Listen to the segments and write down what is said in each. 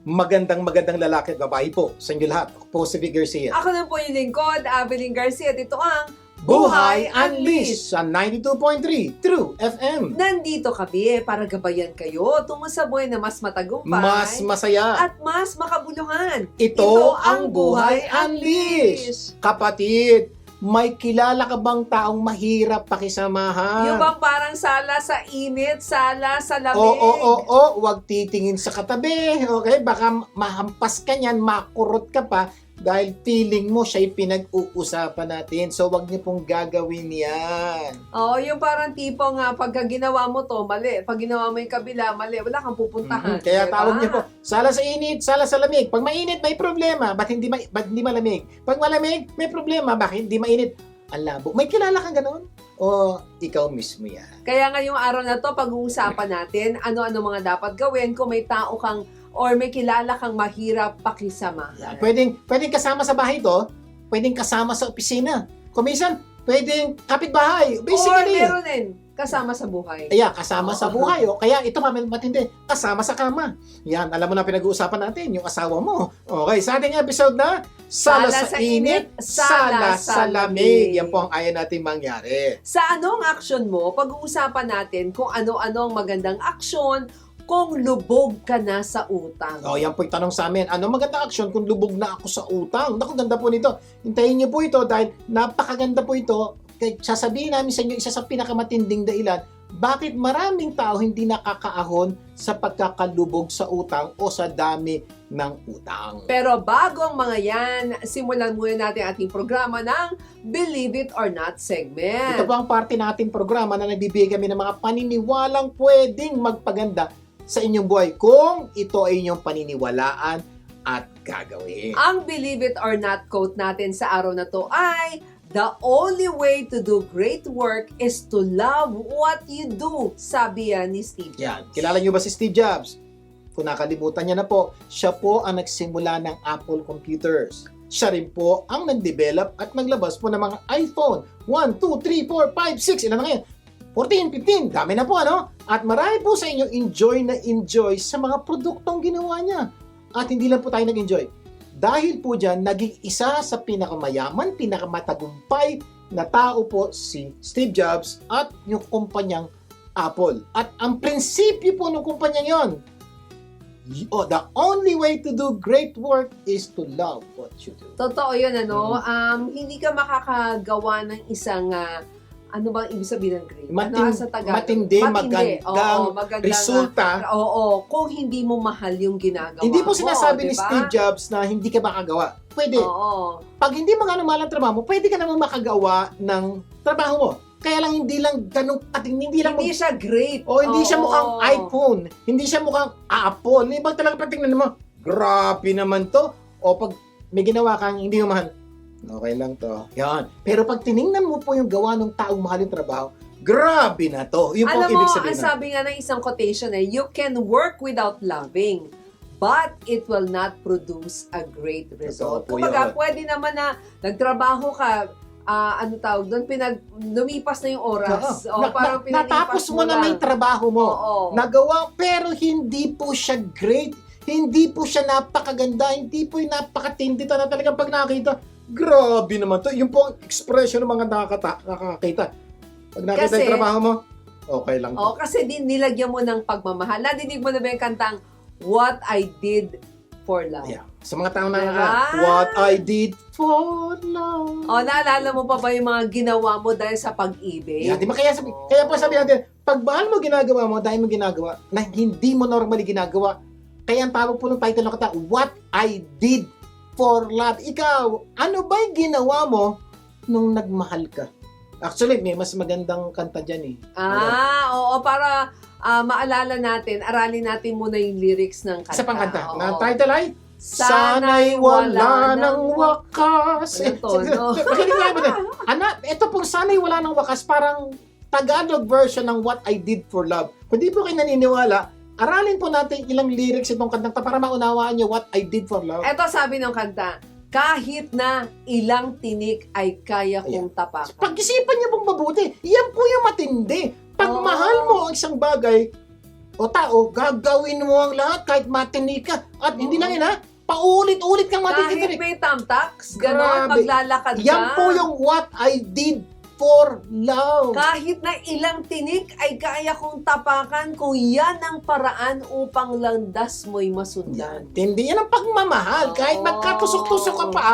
magandang lalaki at babae po sa inyo lahat. Ako po si Vic Garcia. Ako na po yung lingkod, Avelyn Garcia. At ito ang Buhay Unleashed sa 92.3 True FM. Nandito kami para gabayan kayo tungo sa buhay na mas matagumpay Mas masaya. at mas makabuluhan. Ito ang Buhay Unleashed. Kapatid, may kilala ka bang taong mahirap pakisamahan? Yung bang parang sala sa init, sala sa lamig? Oo. Huwag titingin sa katabi. Okay? Baka mahampas ka niyan, makurot ka pa dahil feeling mo siya'y pinag-uusapan natin. So, huwag niyo pong gagawin yan. Oo, yung parang tipo nga, pagka ginawa mo to, mali. Pag ginawa mo yung kabila, mali. Wala kang pupuntahan. Kaya diba? tawag niyo po, sala sa init, sala sa lamig. Pag mainit, may problema. Ba't hindi malamig? Pag malamig, may problema. Bakit hindi mainit? Ang labo. May kilala kang ganoon? O ikaw mismo yan? Kaya ngayong araw na to, pag-uusapan natin ano-ano mga dapat gawin kung may tao kang or may kilala kang mahirap pakisamahan. Pwedeng kasama sa bahay to, pwedeng kasama sa opisina. Kumisan, pwedeng kapitbahay. Or Basically, meron din kasama sa buhay. kaya kasama sa buhay. O kaya ito matindi, kasama sa kama. Yan, alam mo na pinag-uusapan natin, yung asawa mo. Okay, sa ating episode na Sala sa init, sala sa lamig. Yan po ang ayaw natin mangyari. Sa anong action mo, pag-uusapan natin kung ano-ano ang magandang aksyon kung lubog ka na sa utang. O, yan po yung tanong sa amin. Ano magandang aksyon kung lubog na ako sa utang? Naku, ganda po nito. Hintayin niyo po ito dahil napakaganda po ito. Kaya sasabihin namin sa inyo, isa sa pinakamatinding dahilan, bakit maraming tao hindi nakakaahon sa pagkakalubog sa utang o sa dami ng utang. Pero bago ang mga yan, simulan muna natin ating programa ng Believe It or Not segment. Ito po ang parte ng ating programa na nagbibigay kami ng mga paniniwalang pwedeng magpaganda sa inyong buhay kung ito ay inyong paniniwalaan at gagawin. Ang Believe It or Not quote natin sa araw na to ay, "The only way to do great work is to love what you do," sabi yan ni Steve Jobs. Yan. Kilala niyo ba si Steve Jobs? Kung nakalimutan niya na po, siya po ang nagsimula ng Apple Computers. Siya rin po ang nag-develop at naglabas po ng mga iPhone 1, 2, 3, 4, 5, 6, ilan na ngayon? 14, 15, dami na po ano? At marami po sa inyo enjoy sa mga produktong ginawa niya. At hindi lang po tayo nag-enjoy. Dahil po dyan, naging isa sa pinakamayaman, pinakamatagumpay na tao po si Steve Jobs at yung kumpanyang Apple. At ang prinsipyo po ng kumpanyang yon, the only way to do great work is to love what you do. Totoo yun, ano? Hindi ka makakagawa ng isang, ano bang ibig sabihin ng great? Sa Tagalog? Matindi, magandang Oo, magandang resulta. Oo, kung hindi mo mahal yung ginagawa Hindi po sinasabi mo, ni diba? Steve Jobs na hindi ka makagawa. Pwede. Oo. Pag hindi mo nga mahal ang trabaho mo, pwede ka namang makagawa ng trabaho mo. Kaya lang hindi lang ganun kating, hindi Siya great. o hindi siya Oo. mukhang iPhone, hindi siya mukhang Apple. Ibang talaga pag tingnan mo, grabe naman to. O pag may ginawa kang hindi mo mahal, okay lang to. Yan. Pero pag tiningnan mo po yung gawa ng taong mahal yung trabaho, grabe na to. Yung po Alam ang mo, ibig sabihin. ang sabi nga ng isang quotation you can work without loving, but it will not produce a great result. Totoo po Kumbaga, yun. pwede naman na nagtrabaho ka, ano tawag doon, lumipas na yung oras. O, parang pinalipas natapos mo na may lang. trabaho mo. Oo. Nagawa, pero hindi po siya great. Hindi po siya napakaganda. Hindi po yung napakatindi na talagang pag nakakita, grabe naman to. Yung po ang expression ng mga nakakita. Pag nakita Kasi- yung trabaho mo, okay lang to. Kasi nilagyan mo ng pagmamahal. Nadinig mo na ba yung kantang What I Did for Love? Yeah. Sa mga taong Diba? what I did for love. O, naalala mo pa ba yung mga ginawa mo dahil sa pag-ibig? Yeah, di ba kaya po sabi natin, pag mahal mo ginagawa mo, dahil mo ginagawa, na hindi mo normally ginagawa, kaya ang tawag po ng title ng kanta, What I Did for Love. Ikaw, ano ba yung ginawa mo nung nagmahal ka? Actually, may mas magandang kanta dyan eh. Oo, para maalala natin, aralin natin muna yung lyrics ng kanta. Isa pang kanta. Oo. Na title ay, Sana'y wala ng wakas. Ano to, no? Makinig nga ba din? Ito pong sana'y wala ng wakas, parang Tagalog version ng What I Did for Love. Kung di po kayo naniniwala, aralin po natin ilang lyrics itong kantang para maunawaan niyo What I Did for Love. Eto sabi ng kanta, kahit na ilang tinik ay kaya kong tapakan. Pag-isipan niyo pong mabuti, yan po yung matindi. Pag Oo. mahal mo ang isang bagay, o tao, gagawin mo ang lahat kahit matinik ka. At hindi lang yun ha, paulit-ulit kang Kahit matinik. may tamtax, gano'n, Grabe. maglalakad ka. Yan po yung what I did for love. Kahit na ilang tinik ay kaya kong tapakan kung yan ang paraan upang landas mo'y masundan. Hindi yan ang pagmamahal. Kahit Oo. magkatusok-tusok ka pa,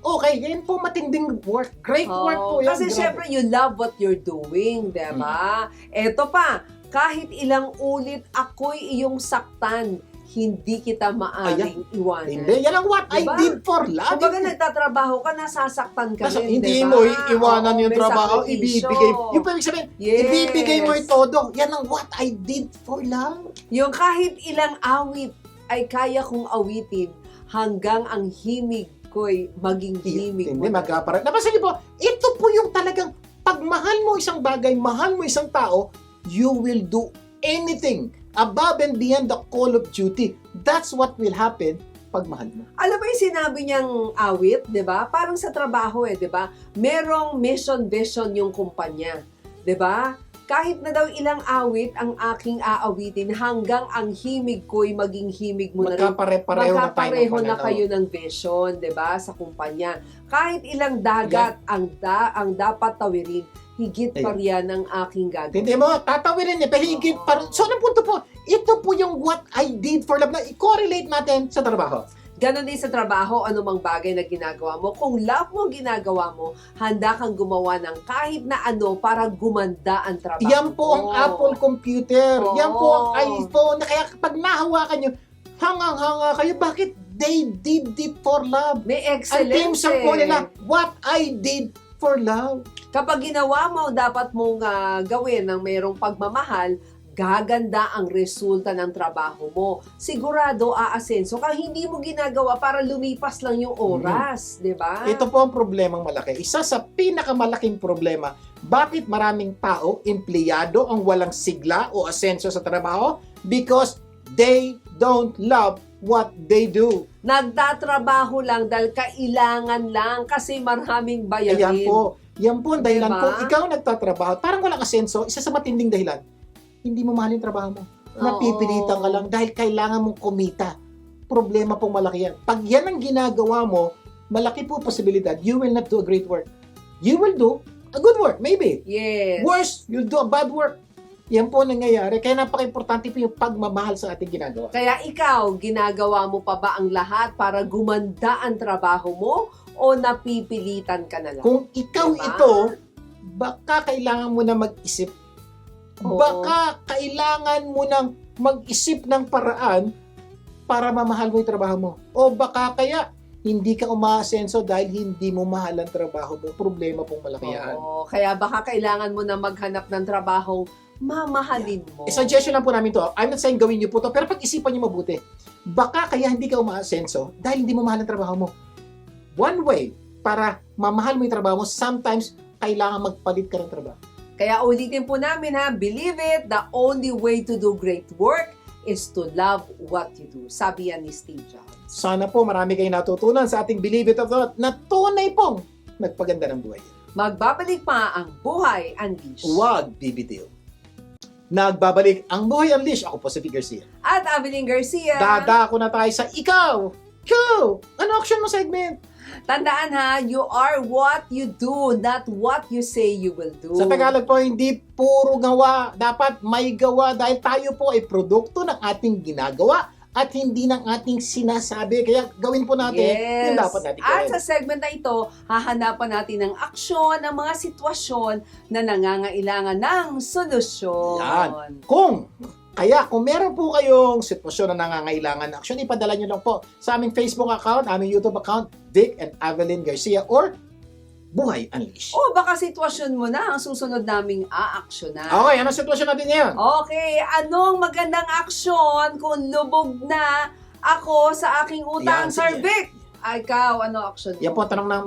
okay, yan po matinding work. Great work po yan. Kasi Grabe. syempre, you love what you're doing, diba? Eto pa, kahit ilang ulit ako'y iyong saktan, hindi kita maaring iwanan. Hindi, yan ang what Diba? I did for love. Kumbaga nagtatrabaho ka, nasasaktan ka Kasi rin, hindi diba? mo iwanan yung Oo, may trabaho, sakripisyo. ibibigay. Yung pwede sabihin, Yes. ibibigay mo yung todo. Yan ang what I did for love. Yung kahit ilang awit ay kaya kong awitin hanggang ang himig ko'y maging himig Hindi, mo. magkaparat. Napansin niyo po, ito po yung talagang pag mahal mo isang bagay, mahal mo isang tao, you will do anything above and beyond the call of duty. That's what will happen pag mahal mo. Alam mo yung sinabi niyang awit, di ba? Parang sa trabaho di ba? Merong mission, vision yung kumpanya. Di ba? Kahit na daw ilang awit ang aking aawitin hanggang ang himig ko'y maging himig mo na rin. Magkapare-pareho Magkapareho na kayo ng vision, 'di ba, sa kumpanya. Kahit ilang dagat ang dapat tawirin, higit pa riyan ang aking gagawin. Hindi mo, tatawirin niya, pero higit pa rin. So, ang punto po, ito po yung what I did for love na i-correlate natin sa trabaho. Ganon din sa trabaho, anumang bagay na ginagawa mo. Kung love mo ang ginagawa mo, handa kang gumawa ng kahit na ano para gumanda ang trabaho. Yan po ang mo. Apple computer. Oo. Yan po ang iPhone. Kaya kapag nahawakan nyo, hangang-hanga kayo. Bakit? They did it for love. May Ang excellence team sa po nila, what I did for love. Kapag ginawa mo, dapat mong gawin ng mayroong pagmamahal, gaganda ang resulta ng trabaho mo. Sigurado aasenso. Kung hindi mo ginagawa para lumipas lang yung oras, di ba? Ito po ang problemang malaki. Isa sa pinakamalaking problema, bakit maraming tao, empleyado, ang walang sigla o asenso sa trabaho? Because they don't love what they do. Nagtatrabaho lang dahil kailangan lang kasi maraming bayarin. Ayan po. Yan po ang dahilan Diba? kung ikaw nagtatrabaho, parang walang asenso, isa sa matinding dahilan, hindi mo mahal yung trabaho mo. Napipilitan ka lang dahil kailangan mong kumita. Problema pong malaki yan. Pag yan ang ginagawa mo, malaki po posibilidad, you will not do a great work. You will do a good work, maybe. Yes. Worse, you'll do a bad work. Yan po ang nangyayari. Kaya napaka-importante po yung pagmamahal sa ating ginagawa. Kaya ikaw, ginagawa mo pa ba ang lahat para gumanda ang trabaho mo o napipilitan ka na lang? Kung ikaw Diba? ito, baka kailangan mo na mag-isip. Oo. Baka kailangan mo nang mag-isip ng paraan para mamahal mo yung trabaho mo. O baka kaya hindi ka umaasenso dahil hindi mo mahal ang trabaho mo. Problema pong malaki yan. Oo, kaya baka kailangan mo na maghanap ng trabahong mamahalin mo. Suggestion lang po namin to. I'm not saying gawin niyo po to, pero pag-isipan niyo mabuti. Baka kaya hindi ka umaasenso dahil hindi mo mahal ang trabaho mo. One way para mamahal mo yung trabaho mo, sometimes kailangan magpalit ka ng trabaho. Kaya ulitin po namin believe it, the only way to do great work is to love what you do. Sabi yan ni Steve Jobs. Sana po marami kayong natutunan sa ating Believe It or Not na tunay pong nagpaganda ng buhay. Magbabalik pa ang Buhay Unleashed. Huwag bibitiw. Nagbabalik ang Buhay Unleashed. Ako po si Vic Garcia. At Avelyn Garcia. Dadako na tayo sa Ikaw! Go! Ano action mo segment? Tandaan you are what you do, not what you say you will do. Sa Tagalog po, hindi puro gawa. Dapat may gawa dahil tayo po ay produkto ng ating ginagawa at hindi ng ating sinasabi. Kaya gawin po natin Yes. yung dapat natin At gawin. sa segment na ito, hahanapan natin ng aksyon, ng mga sitwasyon na nangangailangan ng solusyon. Yan. Kaya kung meron po kayong sitwasyon na nangangailangan ng aksyon, ipadala nyo lang po sa aming Facebook account, aming YouTube account, Vic and Avelyn Garcia, or Buhay Unleashed. O baka sitwasyon mo na ang susunod naming aaksyonan. Okay, anong sitwasyon natin ngayon? Okay, anong magandang aksyon kung lubog na ako sa aking utang, Yan, Sir sige. Vic? Ikaw, ano aksyon mo? Yan po ang tanong ng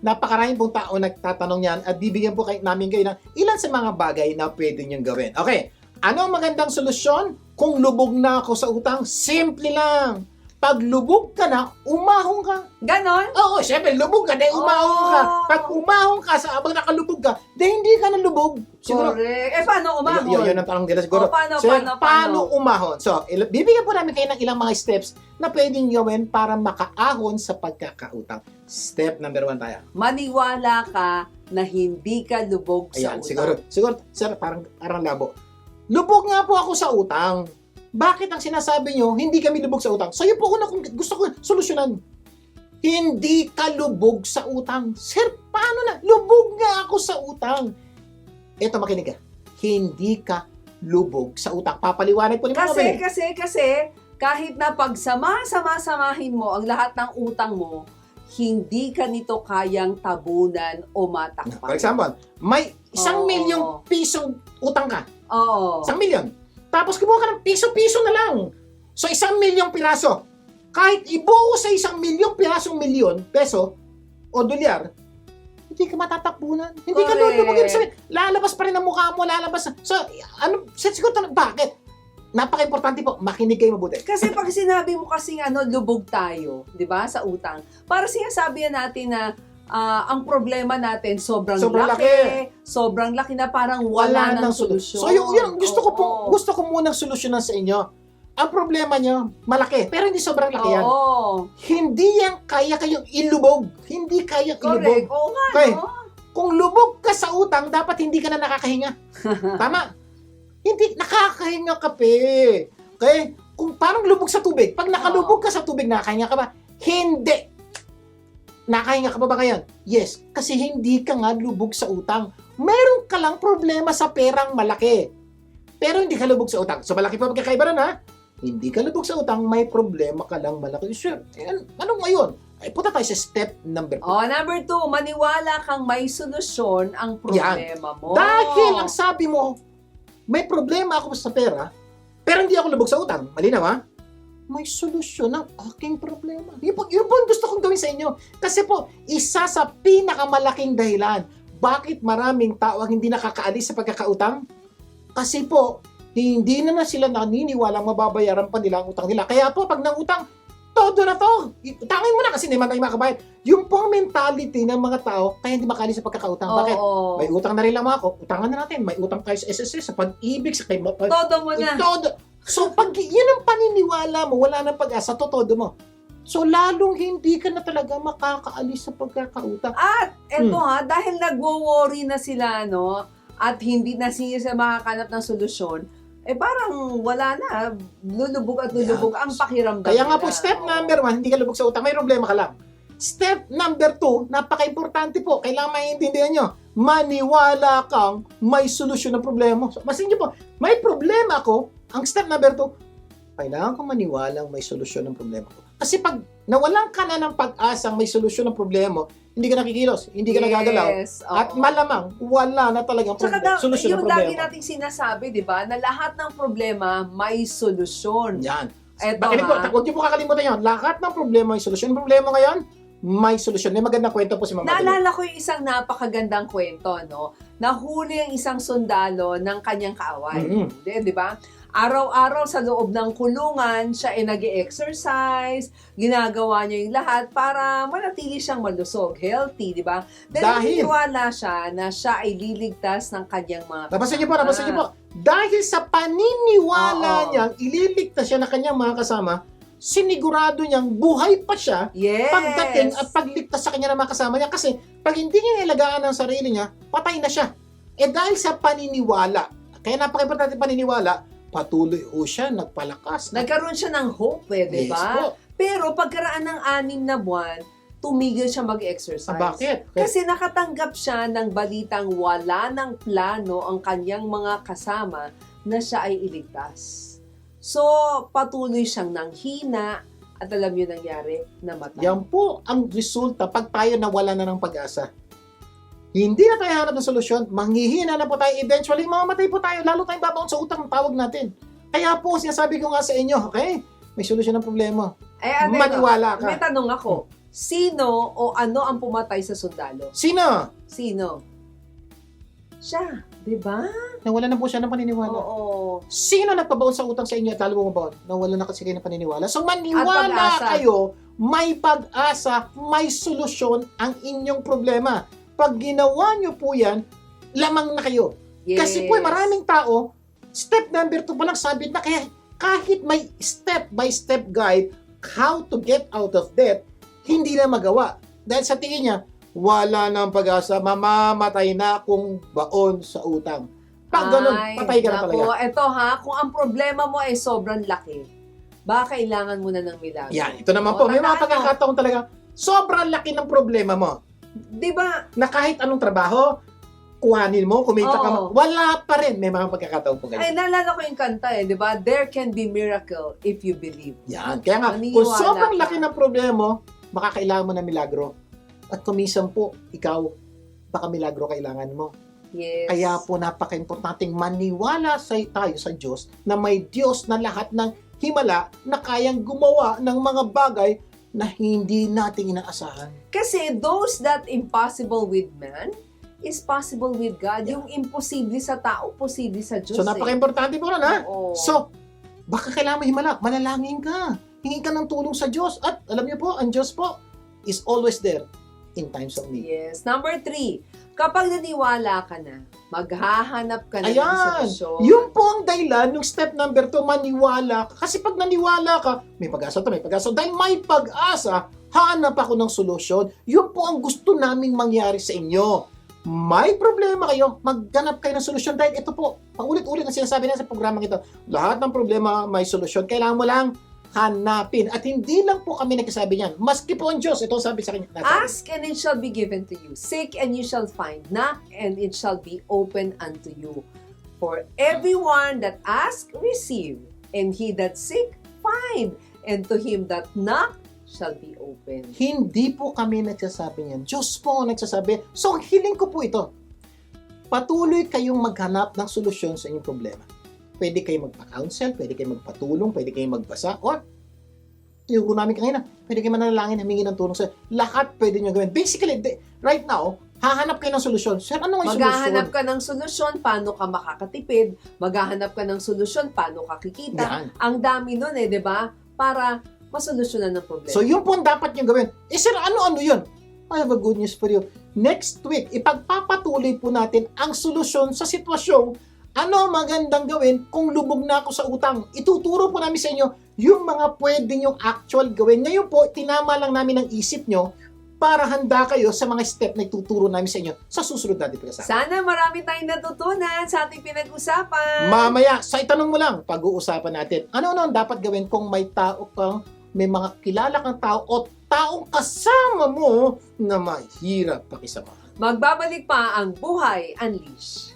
napakaraming pong tao nagtatanong yan at bibigyan po namin kayo ng ilan sa mga bagay na pwede niyong gawin. Okay, ano ang magandang solusyon kung lubog na ako sa utang? Simple lang. Pag lubog ka na, umahon ka. Ganon? Oo, syempre, lubog ka, dahil umahon ka. Oh. Pag umahon ka, sa abang nakalubog ka, dahil hindi ka nalubog. Siguro, Correct. Paano umahon? yun ang tanong nila siguro. Paano, So, paano? umahon? So, bibigyan po namin kayo ng ilang mga steps na pwedeng gawin para makaahon sa pagkakautang. Step number 1 tayo. Maniwala ka na hindi ka lubog sa Ayan, utang. siguro, sir, parang labo. Lubog nga po ako sa utang. Bakit ang sinasabi nyo, hindi kami lubog sa utang? So, yun po una kung gusto ko solusyonan. Hindi ka lubog sa utang. Sir, paano na? Lubog nga ako sa utang. Eto, makinig ka. Hindi ka lubog sa utang. Papaliwanag po ni Mama Belen. Kasi, kahit na pagsama-samahin mo ang lahat ng utang mo, hindi ka nito kayang tabunan o For matakpan. example, may Oo. 1,000,000 pisong utang ka. Oo. 1,000,000. Tapos kumuha ka ng piso-piso na lang. So, 1,000,000 piraso. Kahit ibuo sa 1,000,000 pirasong peso o dolyar, hindi ka matatakbunan. Hindi ka Correct. lulubog. Ibig sabihin, lalabas pa rin ang mukha mo, lalabas. So, siguro tanong, bakit? Napaka-importante po, makinig kayo mabuti. Kasi pag sinabi mo kasing lubog tayo, 'di ba, sa utang. Para sinasabi natin na ang problema natin sobrang laki na parang wala nang solusyon. So, yung gusto ko Oo. gusto ko munang solusyonan sa inyo. Ang problema nyo, malaki, pero hindi sobrang laki yan. Oo. Hindi yan kaya kayong ilubog. Hindi kayang ilubog. Correct. Oo nga, Okay. no? Kung lubog ka sa utang, dapat hindi ka na nakakahinga. Tama? Hindi, nakakahinga ka Okay? Kung parang lubog sa tubig, pag nakalubog ka sa tubig, nakakahinga ka ba? Hindi. Nakahinga ka pa ba ngayon? Yes, kasi hindi ka nga lubog sa utang. Meron ka lang problema sa perang malaki. Pero hindi ka lubog sa utang. So malaki pa pagkakaiba nun, ha? Hindi ka lubog sa utang, may problema ka lang malaki. Sure, ano ngayon? Ay, punta tayo sa step number 2. Oh, number 2, maniwala kang may solusyon ang problema mo. Dahil ang sabi mo, may problema ako sa pera, pero hindi ako lubog sa utang. Malinaw, ha? May solusyon ang aking problema. Yun po ang gusto kong gawin sa inyo. Kasi po, isa sa pinakamalaking dahilan bakit maraming tao ang hindi nakakaalis sa pagkakautang? Kasi po, hindi na sila naniniwalang mababayaran pa nila ang utang nila. Kaya po, pag nangutang, todo na to. Utangin mo na kasi hindi man tayo makabayad. Yung pong mentality ng mga tao, kaya hindi makaalis sa pagkakautang. Bakit? Oo. May utang na rin lang ako. Utangan na natin. May utang tayo sa SSS, sa pag-ibig, sa kay Todo mo na. todo. So, pag yun ang paniniwala mo, wala nang pag-asa, todo mo. So, lalong hindi ka na talaga makakaalis sa pagkakautang. At eto dahil nagwo-worry na sila, at hindi na sila makakanap ng solusyon, parang wala na. Lulubog at lulubog ang pakiramdam Kaya nga nila. po, step number 1, hindi ka lubog sa utang, may problema ka lang. Step number 2, napaka-importante po, kailangan maintindihan nyo, maniwala kang may solusyon ng problema. So, masin nyo po, may problema ako, ang step number 2, kailangan kong maniwalang may solusyon ng problema ko. Kasi pag nawalan ka na ng pag-asang may solusyon ng problema mo, hindi ka nakikilos, hindi ka nagagalaw, Yes, oo. at malamang wala na talagang Tsaka solusyon ng yung lagi problema. nating sinasabi, di ba, na lahat ng problema may solusyon. Yan. Eto Bakit po, ha, huwag niyo po kakalimutan yun. Lahat ng problema may solusyon. Yung problema ngayon, may solusyon. May magandang kwento po si Mama Belen. naalala ko yung isang napakagandang kwento, Nahuli ang isang sundalo ng kanyang kaaway. Di ba? Araw-araw sa loob ng kulungan, siya ay nag-exercise, ginagawa niya yung lahat para manatili siyang malusog, healthy, di ba? Dahil- Naniniwala siya na siya ay liligtas ng kanyang mga Nabasan niyo po. Dahil sa paniniwala Oo. niyang ililigtas siya ng kanyang mga kasama, sinigurado niyang buhay pa siya Yes! pagdating at pagligtas sa kanya ng mga kasama niya. Kasi pag hindi niya nilagaan ang sarili niya, patay na siya. Dahil sa paniniwala, kaya napaka-importante paniniwala, patuloy siya, nagpalakas. Nagkaroon siya ng hope, di Yes ba? po. Pero pagkaraan ng 6 na buwan, tumigil siya mag-exercise. Bakit? Kasi nakatanggap siya ng balitang wala ng plano ang kanyang mga kasama na siya ay iligtas. So, patuloy siyang nanghina at alam niyo nangyari, namatay. Yan po ang resulta pag tayo nawala na ng pag-asa. Hindi na tayo hanap ng solusyon, manghihina na po tayo, eventually mamamatay po tayo, lalo tayong babaon sa utang ng tawag natin. Kaya po, sinasabi ko nga sa inyo, okay? May solusyon ng problema. Maniwala ka. May tanong ako, sino o ano ang pumatay sa sundalo? Sino? Sino? Siya. Diba? Nawala na po siya ng paniniwala. Oo. Sino nagpabaon sa utang sa inyo at lalo bumabaon? Nawala na kasi kayo ng paniniwala. So maniwala pag-asa. kayo, may pag-asa, may solusyon ang inyong problema. Pag ginawa nyo po yan, lamang na kayo. Yes. Kasi po maraming tao, step number 2 pa lang sabit na, kaya kahit may step-by-step guide how to get out of debt, hindi na magawa. Dahil sa tingin niya, wala nang pag-asa, mamamatay na kung baon sa utang. Pag ganun, patay ka na talaga. Eto kung ang problema mo ay sobrang laki, baka kailangan mo na ng milagro. Yan, ito naman po, may mga pagkakataon talaga, sobrang laki ng problema mo. Diba? Na kahit anong trabaho, kuhanin mo, kumita ka, Oo. wala pa rin. May mga pagkakataon po Ay, ganyan. naalala ko yung kanta diba? There can be miracle if you believe. Yan, kaya nga, kung Maniwala sobrang ka. laki ng problema mo, makakailangan mo ng milagro. At kumisan po, ikaw, baka milagro kailangan mo. Yes. Kaya po napaka-importanting maniwala tayo sa Diyos na may Diyos na lahat ng himala na kayang gumawa ng mga bagay na hindi natin inaasahan. Kasi those that impossible with man is possible with God. Yung imposible sa tao, posible sa Diyos. So napaka-importante po nun, ha? Oo. So, baka kailangan mo himala, manalangin ka. Hingi ka ng tulong sa Diyos. At alam niyo po, ang Diyos po is always there in times of need. Yes. Number 3, kapag naniwala ka na, maghahanap ka na ng Ayan! solusyon. Yun po ang dahilan ng step number 2, maniwala ka. Kasi pag naniwala ka, may pag-asa to, may pag-asa. Dahil may pag-asa, hanap ako ng solusyon. Yun po ang gusto naming mangyari sa inyo. May problema kayo, magganap kayo ng solusyon. Dahil ito po, paulit-ulit na sinasabi na sa programang ito, lahat ng problema may solusyon. Kailangan mo lang hanapin. At hindi lang po kami nagsasabi niyan. Maski po ang Diyos, ito ang sabi sa kanya. Ask and it shall be given to you. Seek and you shall find. Knock and it shall be open unto you. For everyone that ask, receive. And he that seek, find. And to him that knock, shall be open. Hindi po kami nagsasabi niyan. Diyos po ang nagsasabi. So, ang hiling ko po ito. Patuloy kayong maghanap ng solusyon sa inyong problema. Pwede kayo magpa-counsel, pwede kayo magpatulong, pwede kayo magbasa, or yung namin kanina, pwede kayo manalangin, humingi ng tulong sa lahat pwede nyo gawin. Basically, right now, hahanap kayo ng solusyon. Sir, ano nga yung Maghahanap solusyon? ka ng solusyon paano ka makakatipid. Maghahanap ka ng solusyon paano ka kikita. Yan. Ang dami nun di ba? Para masolusyonan ng problema. So, yun po ang dapat nyo gawin. Sir, ano-ano yun? I have a good news for you. Next week, ipagpapatuloy po natin ang solusyon sa sitwasyong ano magandang gawin kung lubog na ako sa utang. Ituturo po namin sa inyo yung mga pwede nyong actual gawin. Ngayon po, tinama lang namin ang isip nyo para handa kayo sa mga step na ituturo namin sa inyo sa susunod natin pagkasama. Sana marami tayong natutunan sa ating pinag-usapan. Mamaya, sa itanong mo lang, pag-uusapan natin. Ano-ano ang dapat gawin kung may tao kang, may mga kilala kang tao o taong kasama mo na mahirap pakisamahan. Magbabalik pa ang Buhay Unleash.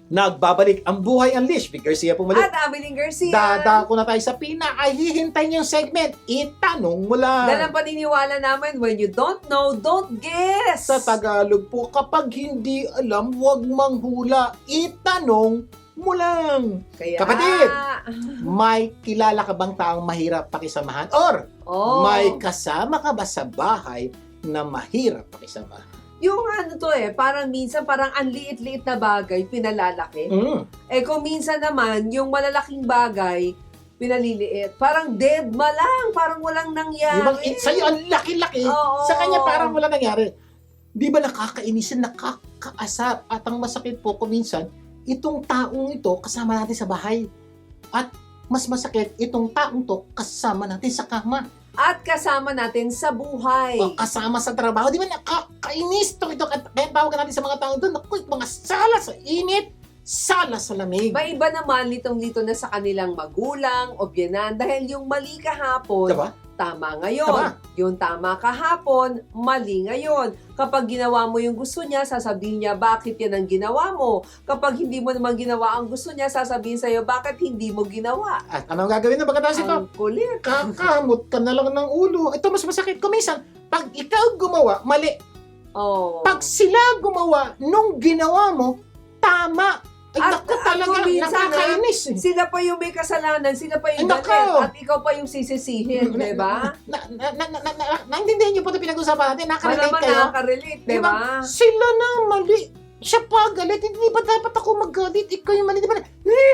Nagbabalik ang Buhay Unleashed. Vic Garcia pumalik. At Abiling Garcia. Dadako na tayo sa pinakahihintay niyong segment. Itanong mo lang. Dahil ang paniniwala namin, when you don't know, don't guess. Sa Tagalog po, kapag hindi alam, huwag manghula. Itanong mo lang. Kaya, Kapatid! May kilala ka bang taong mahirap pakisamahan? Or may kasama ka ba sa bahay na mahirap pakisamahan? Yung parang minsan parang ang liit-liit na bagay, pinalalaki. Kung minsan naman, yung malalaking bagay, pinaliliit. Parang dead ma lang, parang walang nangyari. Sa'yo, ang laki-laki. Oo. Sa kanya, parang wala nangyari. Di ba nakakainisin, nakakaasar. At ang masakit po, kung minsan, itong taong ito, kasama natin sa bahay. At mas masakit, itong taong to, kasama natin sa kama. At kasama natin sa buhay. O kasama sa trabaho. Di ba nakakainis ito? Kaya tawagan natin sa mga taong ito, naku, mga sala sa init, sala sa lamig. Iba naman litong-lito na sa kanilang magulang o biyanan dahil yung mali kahapon, Diba? tama ngayon. Tama. Yung tama kahapon, mali ngayon. Kapag ginawa mo yung gusto niya, sasabihin niya, bakit yan ang ginawa mo? Kapag hindi mo naman ginawa ang gusto niya, sasabihin sa'yo, bakit hindi mo ginawa? At anong gagawin na pagkatapos ito? Ang kulit. Kakamot ka na lang ng ulo. Ito mas masakit. Kumisan, pag ikaw gumawa, mali. Oh. Pag sila gumawa, nung ginawa mo, tama. Ay, At- naku, at talaga, kung minsan, nakakainis. Sila pa yung may kasalanan, sila pa yung Ay, nako! galit, at ikaw pa yung sisisihin, di ba? Naintindihan niyo po ito pinag-usapan natin, nakarelate Malaman kayo. nakaka-relate, di Diba? ba? Sila na mali. siya pa galit. Hindi ba dapat ako magalit? Ikaw yung mali. Di ba?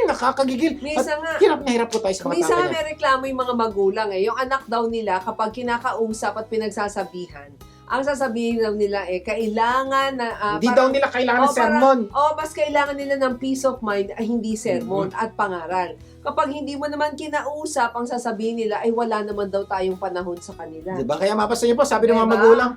Nakakagigil. Minsan nga, Hirap na hirap po tayo sa mga minsan tao nga ganyan. may reklamo yung mga magulang eh. Yung anak daw nila, kapag kinakausap at pinagsasabihan, ang sasabihin daw nila kailangan na... Hindi daw nila kailangan ng sermon. Mas kailangan nila ng peace of mind ay hindi sermon at pangaral. Kapag hindi mo naman kinausap, ang sasabihin nila ay wala naman daw tayong panahon sa kanila. Diba? Kaya mapasa niyo po, sabi ng mga Diba? magulang,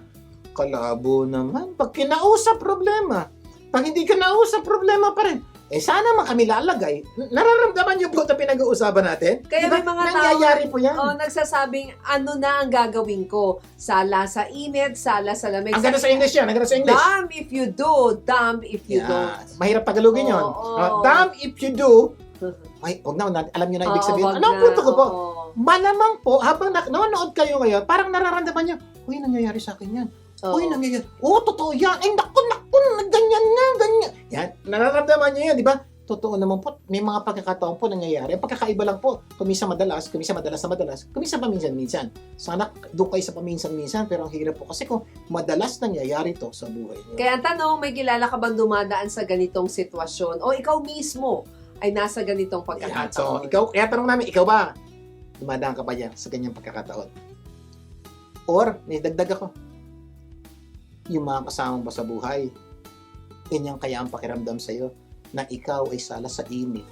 kalabo naman. Pag kinausap, problema. Pag hindi kinausap, problema pa rin. Sana man kami lalagay. Nararamdaman niyo po ito pinag-uusapan natin? Kaya Diba? may mga tao nangyayari po yan. nagsasabing ano na ang gagawin ko. Sala sa init, sala sa lamig. Ang ganda sa English yan. Ang ganda sa English. Damn if you do, damn if you don't. Mahirap tagalogin yun. Oo. Damn if you do. Ay, huwag na. Alam niyo na ibig sabihin. Ano ang punto ko po? Malamang po, habang nanonood kayo ngayon, parang nararamdaman niyo, uy, nangyayari sa akin yan. Uy, nangyayari. Totoo yan. Ay, naku, ganyan na, ganyan. Yan, nararamdaman niyo yan, di ba? Totoo naman po, may mga pagkakataon po nangyayari. Ang pagkakaiba lang po, kumisa madalas, kumisa paminsan-minsan. Sana doon kayo sa paminsan-minsan, pero ang hirap po kasi kung madalas nangyayari to sa buhay niyo. Kaya ang tanong, may kilala ka bang dumadaan sa ganitong sitwasyon? O ikaw mismo ay nasa ganitong Ayan, pagkakataon? so, kaya tanong namin, ikaw ba? Dumadaan ka ba yan sa ganyang pagkakataon? Or, may dagdag ako. Yung mga kasama mo sa buhay, ganyan kaya ang pakiramdam sa'yo na ikaw ay sala sa init,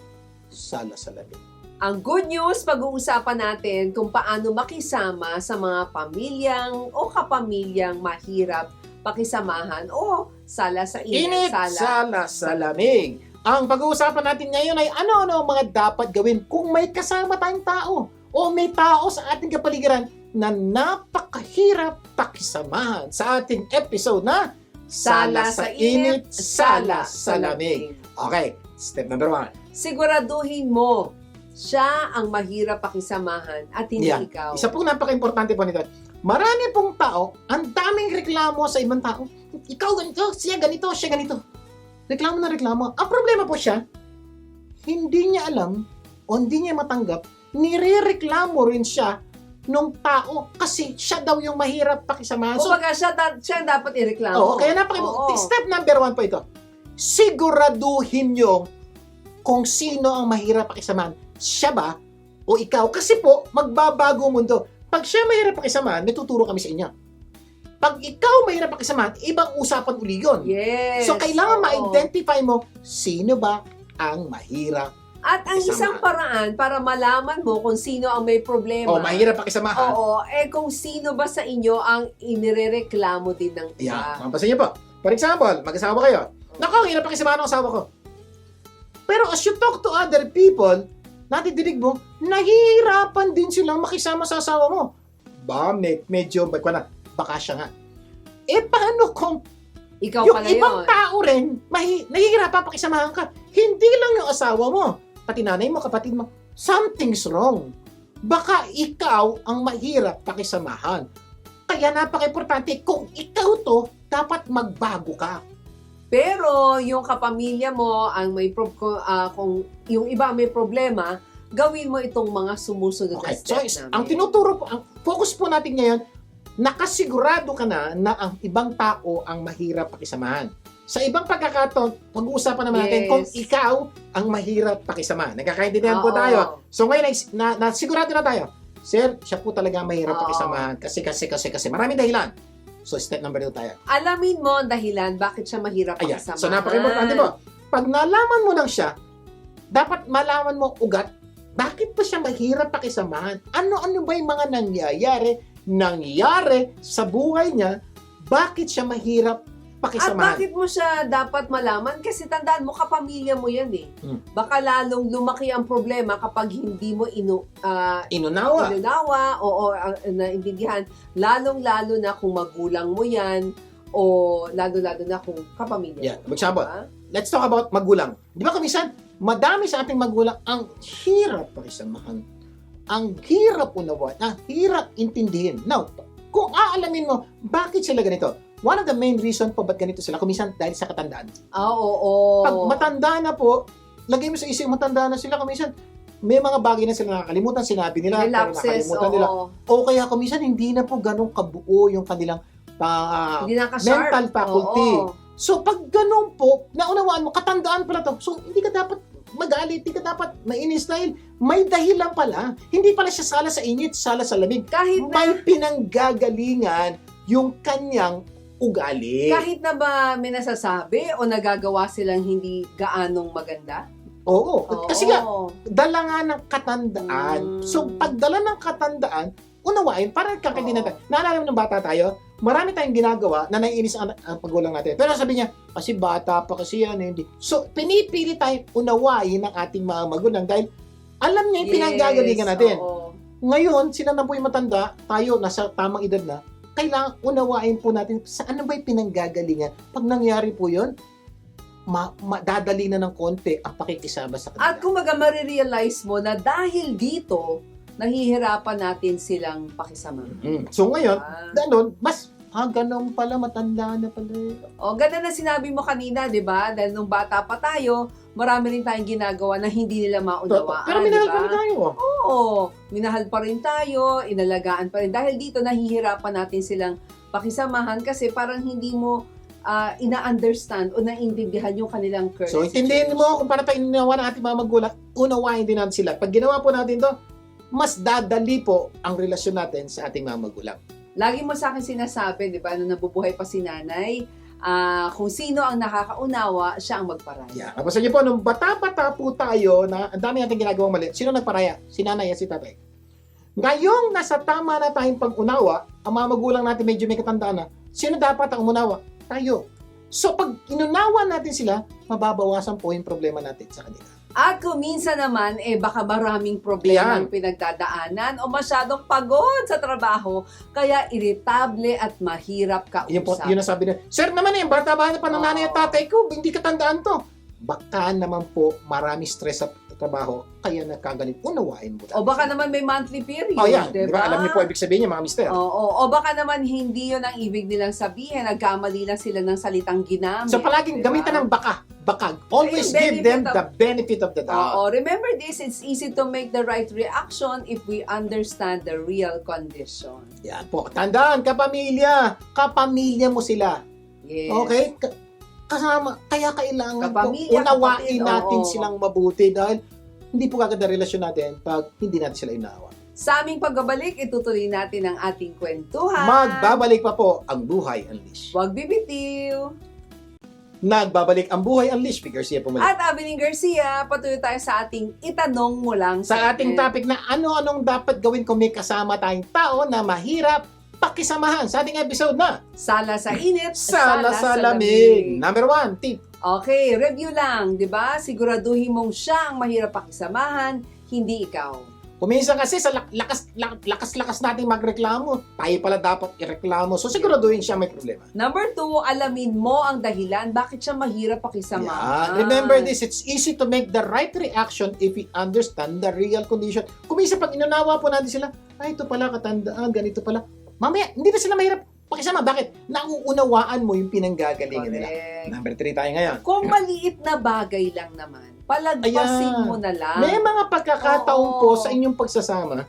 sala sa lamig. Ang good news, pag-uusapan natin kung paano makisama sa mga pamilyang o kapamilyang mahirap pakisamahan o sala sa init, Sala sa lamig. Ang pag-uusapan natin ngayon ay ano-ano ang mga dapat gawin kung may kasama tayong tao o may tao sa ating kapaligiran na napakahirap pakisamahan sa ating episode na Sala sa init, sala sa lamig. Okay, step number 1. Siguraduhin mo siya ang mahirap pakisamahan at hindi Yan. ikaw. Isa pong napaka-importante po nito. Marami pong tao, ang daming reklamo sa ibang tao. Ikaw ganito, siya ganito. Reklamo na reklamo. Ang problema po siya, hindi niya alam o hindi niya matanggap, nire-reklamo rin siya nung tao kasi siya daw yung mahirap pakisamahan. So, Kumbaga, siya dapat ireklamo. kaya Oo. step number 1 po ito. Siguraduhin nyo kung sino ang mahirap pakisamahan. Siya ba o ikaw? Kasi po, magbabago ang mundo. Pag siya mahirap pakisamahan, may tuturo kami sa inyo. Pag ikaw mahirap pakisamahan, ibang usapan uli yun. Yes. So, kailangan oo. ma-identify mo sino ba ang mahirap. At ang isang paraan para malaman mo kung sino ang may problema. O, mahirap pakisamahan. Oo, kung sino ba sa inyo ang inirereklamo din ng iba. Yan, mapasin niyo po. For example, mag-asawa kayo. Naku, ang hirap pakisamahan ng asawa ko. Pero as you talk to other people, nadidinig mo, nahihirapan din silang makisama sa asawa mo. Medyo, baka siya nga. Paano kung Ikaw yung pala ibang yun. tao rin, nahihirapan pakisamahan ka? Hindi lang yung asawa mo, pati nanay mo, kapatid mo, something's wrong. Baka ikaw ang mahirap pakisamahan. Kaya napaka-importante, kung ikaw to, dapat magbago ka. Pero yung kapamilya mo, kung yung iba may problema, gawin mo itong mga sumusunod na Okay, step so namin. ang tinuturo po, ang focus po natin ngayon, nakasigurado ka na ang ibang tao ang mahirap pakisamahan. Sa ibang pagkakataon, pag-uusapan naman natin Yes. kung ikaw ang mahirap pakisamahan. Nagkakaintindihan po Oo. tayo. So ngayon, nasigurado na tayo. Sir, siya po talaga ang mahirap Oo. pakisamahan. Kasi. Maraming dahilan. So step number 2 tayo. Alamin mo ang dahilan bakit siya mahirap Ayan. pakisamahan. So napaka-importante po. Pag nalaman mo lang siya, dapat malaman mo ugat, bakit pa siya mahirap pakisamahan? Ano-ano ba yung mga nangyayari sa buhay niya? Bakit siya mahirap At pakisamahan? bakit mo siya dapat malaman? Kasi tandaan mo, kapamilya mo yan eh. Baka lalong lumaki ang problema kapag hindi mo Inunawa. inunawa o naintindihan. Lalong-lalo na kung magulang mo yan o lalo-lalo na kung kapamilya Yeah, mo. magsabot. Diba? Let's talk about magulang. Di ba kamisan, madami sa ating magulang ang hirap pakisamahan. Ang hirap unawan, ang hirap intindihin. Now, kung aalamin mo, bakit sila ganito? One of the main reason po ba't ganito sila, kumisan dahil sa katandaan. Oo. Pag matanda na po, lagay mo sa isip, matanda na sila, kumisan, may mga bagay na sila nakakalimutan, sinabi nila, pero Relapses, nakalimutan nila. oo. O kaya kumisan, hindi na po ganun kabuo yung kanilang Hindi na ka-sharp. mental faculty. Oo. So, pag ganun po, naunawaan mo, katandaan pala to. So, hindi ka dapat magalit, hindi ka dapat mainis dahil may dahilan pala. Hindi pala siya sala sa init, sala sa lamig. Kahit na, May pinanggagalingan yung kanyang ugali. kahit na ba may nasasabi o nagagawa silang hindi gaanong maganda? Oo. Kasi nga, Oo. dala nga ng katandaan. Mm. So, pagdala ng katandaan, unawain, parang kakainin natin. Oo. Naalala mo ng bata tayo, marami tayong ginagawa na naiinis ang pagulang natin. Pero sabi niya, kasi bata pa kasi yan. Hindi. So, pinipili tayong unawain ng ating mga magulang dahil alam niya yung pinanggagalingan natin. Oo. Ngayon, sila na po yung matanda, tayo nasa tamang edad na, kailangan unawain po natin saan na ba yung pinanggagalingan. Pag nangyari po yun, dadali na ng konti ang pakikisama sa kanila. At kumaga marirealize mo na dahil dito, nahihirapan natin silang pakisama. So ngayon, Ah. ganun, mas, ganun pala, matanda na pala. O, ganda na sinabi mo kanina, di ba? Dahil nung bata pa tayo, marami rin tayong ginagawa na hindi nila maunawaan. Pero minahal di pa ba? rin tayo. Oo, minahal pa rin tayo, inalagaan pa rin. Dahil dito, nahihirapan natin silang pakisamahan kasi parang hindi mo ina-understand o naiintindihan yung kanilang current So, intindihin mo kung paano tayo inawa ng ating mga magulang, unawain din natin sila. Pag ginawa po natin to, mas dadali po ang relasyon natin sa ating mga magulang. Lagi mo sa akin sinasabi, di ba, nung nabubuhay pa si nanay, kung sino ang nakakaunawa, siya ang magparaya. Yeah. Kapag niyo po, nung bata-bata po tayo, na ang dami natin ginagawang mali, sino nagparaya? Si nanay at si tatay. Ngayong nasa tama na tayong pag-unawa, ang mga magulang natin medyo may katandaan na, sino dapat ang umunawa? Tayo. So, pag inunawa natin sila, mababawasan po yung problema natin sa kanila. At kung minsan naman, baka maraming problema ang pinagdadaanan o masyadong pagod sa trabaho, kaya irritable at mahirap Yun po, kausap. yun ang sabi nila. Sir naman bata-bata pa ng Oo. nanay at tatay ko, hindi katandaan to. Baka naman po, marami stress sa trabaho, kaya nagkagalit. Unawain mo. O baka naman may monthly period, Oh, yan. di Diba? ba? Alam niyo po, ibig sabihin niya, mga mister. O baka naman hindi yun ang ibig nilang sabihin. Nagkamali lang sila ng salitang ginamit. So, palaging di ba? gamitan ng bakag. Always Yung give them benefit the benefit of the doubt. Oo, remember this, it's easy to make the right reaction if we understand the real condition. Yan po. Tandaan, kapamilya mo sila. Yes. Okay? Kasama, kaya kailangan po, Kapamilya, unawain kapatid, natin oo. silang mabuti dahil hindi po kaganda relasyon natin pag hindi natin sila inawa. Sa aming pagbabalik, itutuloy natin ang ating kwentuhan. Magbabalik pa po ang Buhay Unleashed. Huwag bibitiw. Nagbabalik ang Buhay Unleashed. Speaker siya pumalik. At Abeling Garcia, patuloy tayo sa ating itanong mo lang. Sa ating topic na ano-anong dapat gawin kung may kasama tayong tao na mahirap pakisamahan sa ating episode na Sala sa init, Sala sa lamig. Number 1, tip. Okay, review lang, di ba? Siguraduhin mong siya ang mahirap pakisamahan, hindi ikaw. Kuminsan kasi sa lakas-lakas nating magreklamo, tayo pala dapat ireklamo. So siguraduhin siya may problema. Number 2, alamin mo ang dahilan bakit siya mahirap pakisamahan. Yeah. Remember this, it's easy to make the right reaction if we understand the real condition. Kuminsan pag inunawa po natin sila, ay ito pala katandaan, ganito pala. Mamaya, hindi na sila mahirap pakisama. Bakit? Nauunawaan mo yung pinanggagalingan nila. Correct. Number 3 tayo ngayon. Kung maliit na bagay lang naman, palagpasin Ayan. mo na lang. May mga pagkakataon Oo. po sa inyong pagsasama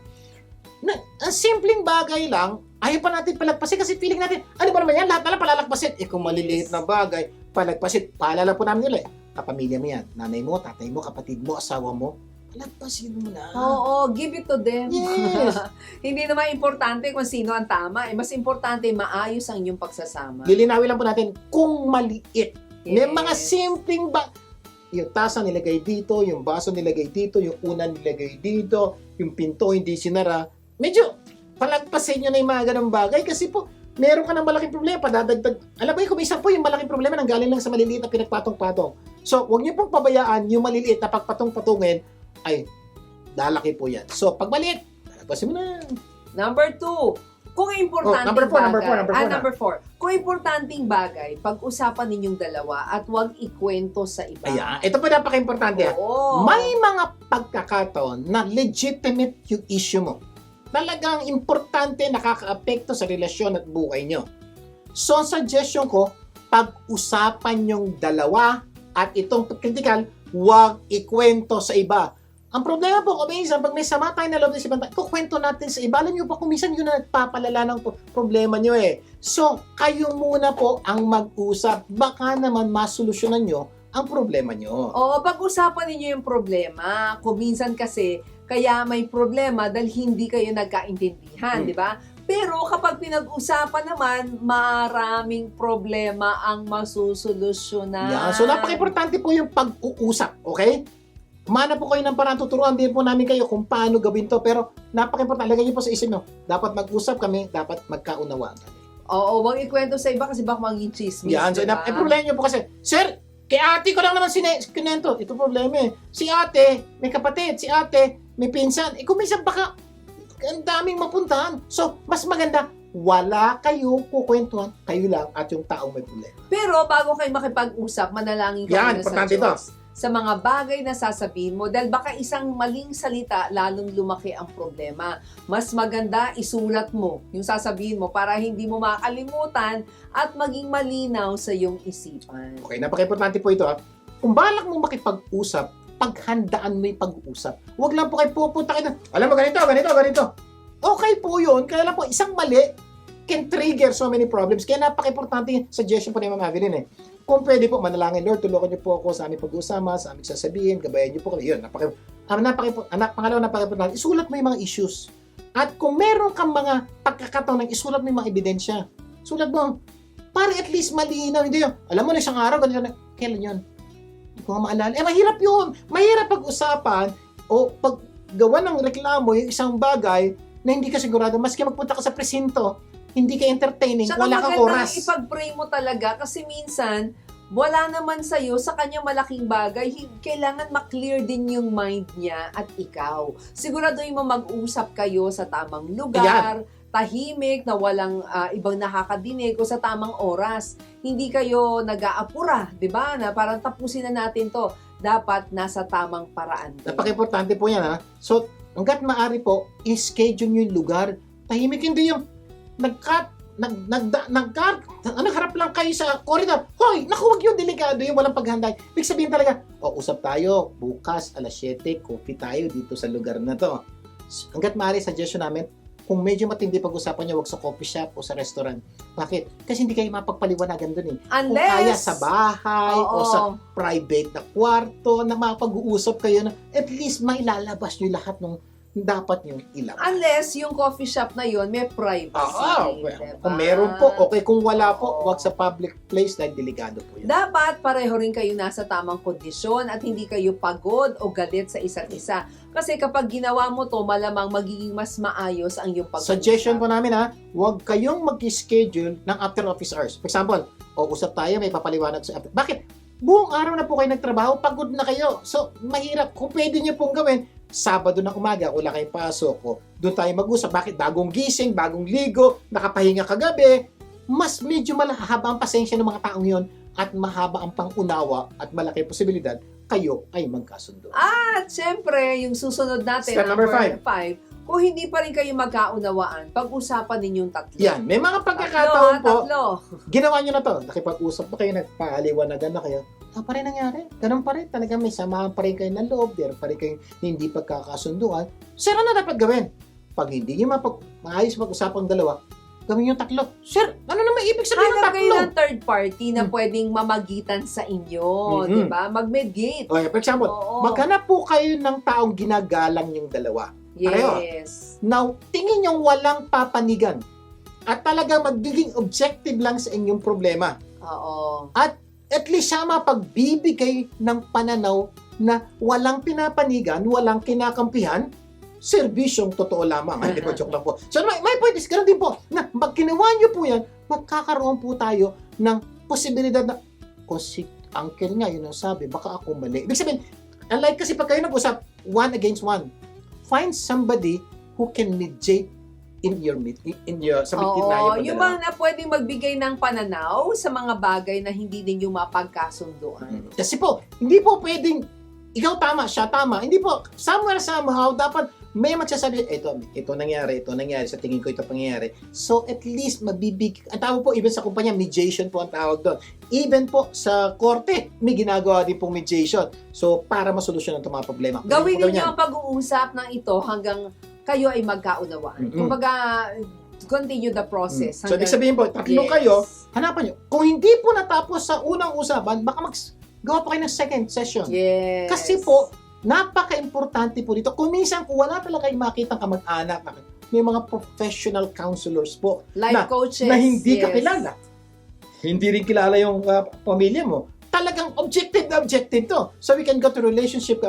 na ang simpleng bagay lang, ayaw pa natin palagpasin kasi feeling natin, ano ba naman yan? Lahat na lang palalagpasin. Kung maliliit na bagay, palagpasin. Paalala po namin nila kapamilya mo yan. Nanay mo, tatay mo, kapatid mo, asawa mo. Palagpasin mo na. Oo, give it to them. Yes. Hindi naman importante kung sino ang tama. Mas importante, maayos ang inyong pagsasama. Lilinawin lang po natin kung maliit. May Yes. mga simpleng yung tasa nilagay dito, yung baso nilagay dito, yung unan nilagay dito, yung pinto hindi sinara. Medyo palagpasin nyo na yung mga ganong bagay kasi po, meron ka ng malaking problema, padadagdag. Alam mo yung kumisan po, yung malaking problema nang galing lang sa maliliit na pinagpatong-patong. So, huwag niyo pong pabayaan yung maliliit na pagpatong-patungin, ay, lalaki po yan. So, pag maliit, palagpasin mo na. Number 2, kung importanteng number four, bagay. number four, number four na. Number 4. Kung importanteng bagay, pag-usapan ninyong dalawa at huwag ikwento sa iba. Ayan, ito po napaka-importante. Oo. May mga pagkakataon na legitimate yung issue mo. Talagang importante, nakaka-apekto sa relasyon at buhay nyo. So, ang suggestion ko, pag-usapan yung dalawa at itong critical, huwag ikwento sa iba. Ang problema po, kung minsan, pag may sama tayo na loob sa ibang tao, kukwento natin sa iba. Alam nyo pa, kung minsan yun na nagpapalala ng problema nyo eh. So, kayo muna po ang mag-usap. Baka naman masolusyonan nyo ang problema nyo. Oo, pag-usapan ninyo yung problema. Kung minsan kasi, kaya may problema dahil hindi kayo nagkaintindihan, di ba? Pero kapag pinag-usapan naman, maraming problema ang masusolusyonan. Yan. So, napaka-importante po yung pag-uusap, okay? Kumana po kayo ng parang tuturuan din po namin kayo kung paano gawin to. Pero napaka-importante, lagay niyo po sa isip nyo, dapat mag-usap kami, dapat magkaunawaan kami. Oo, wag ikwento sa iba kasi baka maging chismis. Yan. So, diba? problema nyo po kasi, Sir, kay ate ko lang naman kinento. Ito problema eh. Si ate, may kapatid. Si ate, may pinsan. Kung minsan baka, ang daming mapuntahan. So, mas maganda, wala kayong kukwentuhan, kayo lang at yung taong may problema. Pero bago kayo makipag-usap, manalangin ka Yan, muna sa importante Diyos sa mga bagay na sasabihin mo dahil baka isang maling salita lalong lumaki ang problema. Mas maganda isulat mo yung sasabihin mo para hindi mo makalimutan at maging malinaw sa iyong isipan. Okay, napaka-importante po ito ha. Kung balak mo makipag-usap, paghandaan mo yung pag-uusap. Huwag lang po kayo pupunta kayo na, alam mo ganito. Okay po yun, kaya lang po isang mali can trigger so many problems. Kaya napaka-importante yung suggestion po ni Ma'am Evelyn eh. Kung pwede po, manalangin, Lord, tulungan niyo po ako sa aming pag-uusama, sa aming sasabihin, gabayan niyo po kami. Yun, pangalawa, napaka-importante, isulat mo yung mga issues. At kung meron kang mga pagkakataon, isulat mo yung mga ebidensya. Sulat mo, para at least malinaw. Hindi yun, alam mo na isang araw, ganito na, kailan yun? Hindi ko nga maalala. Mahirap yun. Mahirap pag-usapan o paggawa ng reklamo yung isang bagay na hindi ka sigurado. Maski magpunta ka sa presinto, hindi ka entertaining, Saka wala kang magandang oras. ipag-pray mo talaga kasi minsan, wala naman sa'yo sa kanya malaking bagay. Kailangan ma-clear din yung mind niya at ikaw. Siguraduhin mo mag-usap kayo sa tamang lugar, tahimik, na walang ibang nakakadinig o sa tamang oras. Hindi kayo nag-aapura, di ba? Na parang tapusin na natin to. Dapat nasa tamang paraan. Napaka-importante po yan ha. So, hanggat maaari po, i-schedule nyo yung lugar. Tahimik, hindi yung nagharap lang kayo sa corridor. Hoy, naku, wag yung delikado yung walang paghanda. Ibig sabihin talaga, usap tayo, bukas, alas 7, coffee tayo dito sa lugar na to. Hanggat maaari, suggestion namin, kung medyo matindi pag-usapan nyo, wag sa coffee shop o sa restaurant. Bakit? Kasi hindi kayo mapagpaliwanagan dun eh. Kung kaya sa bahay o sa private na kwarto na mapag-uusap kayo na at least may lalabas nyo lahat ng dapat nyo ilabas. Unless yung coffee shop na yun may privacy. Diba? Kung meron po, okay. Kung wala po, wag sa public place dahil delikado po yan. Dapat pareho rin kayo nasa tamang kondisyon at hindi kayo pagod o galit sa isa't isa. Kasi kapag ginawa mo to, malamang magiging mas maayos ang iyong pag-uusap. Suggestion po namin ha, huwag kayong mag-schedule ng after office hours. For example, usap tayo, may papaliwanag sa after. Bakit? Buong araw na po kayo nagtrabaho, pagod na kayo. So, mahirap. Kung pwede nyo pong gawin, Sabado ng umaga, wala kayong pasok, doon tayo mag-usap. Bakit? Bagong gising, bagong ligo, nakapahinga kagabi. Mas medyo mahaba ang pasensya ng mga taong yon at mahaba ang pangunawa at malaki posibilidad kayo ay magkasundo. At syempre, yung susunod natin, Step number 5. Kung hindi pa rin kayo magkaunawaan, pag-usapan ninyong tatlo. Yan, may mga pagkakataon po, Tatlo. ginawa nyo na to. Nakipag-usap po kayo, nagpaliwanagan na kayo. Pa rin nangyari. Ganun pa rin. Talagang may samahan pa rin kayo ng loob. There pa rin kayo hindi pagkakasunduan. Sir, ano dapat gawin? Pag hindi nyo maayos mag-usapang dalawa, gawin yung tatlo. Sir, ano naman ibig sabihin ng Hanap kayo tatlo? ng third party na pwedeng mamagitan sa inyo. Di ba? Mag-mediate. Okay, for example, Oo. maghanap po kayo ng taong ginagalang yung dalawa. Yes. Now, tingin nyo walang papanigan at talagang magiging objective lang sa inyong problema. Oo. At least siya mapagbibigay ng pananaw na walang pinapanigan, walang kinakampihan, serbisyong totoo lamang. Hindi po, joke lang po. So, may point is, ganun din po, na pag ginawa nyo po yan, magkakaroon po tayo ng posibilidad na, si uncle nga, yun ang sabi, baka ako mali. Ibig sabihin, unlike kasi pag kayo nag-usap, one against one, find somebody who can mediate sa Oo, yung mga na pwedeng magbigay ng pananaw sa mga bagay na hindi ninyo mapagkasunduan. Kasi po, hindi po pwedeng ikaw tama, siya tama. Hindi po, somewhere, somehow, dapat may magsasabi, ito nangyari sa tingin ko ito pangyayari. So at least ang tawag po even sa kumpanya, mediation po ang tawag doon. Even po sa korte, may ginagawa din pong mediation. So para masolusyonan itong mga problema. Gawin ninyo ang pag-uusap ng ito hanggang kayo ay magkaunawaan. Kumbaga, continue the process. So ibig sabihin po, tatlo kayo, hanapan nyo. Kung hindi po natapos sa unang usapan, baka gawa pa kayo ng second session. Yes. Kasi po, napaka-importante po dito. Kung minsan, kung wala talaga yung makitang kamag-anak, may mga professional counselors po Life coaches. na hindi ka kilala. Hindi rin kilala yung pamilya mo. Talagang objective na objective to. So we can go to relationship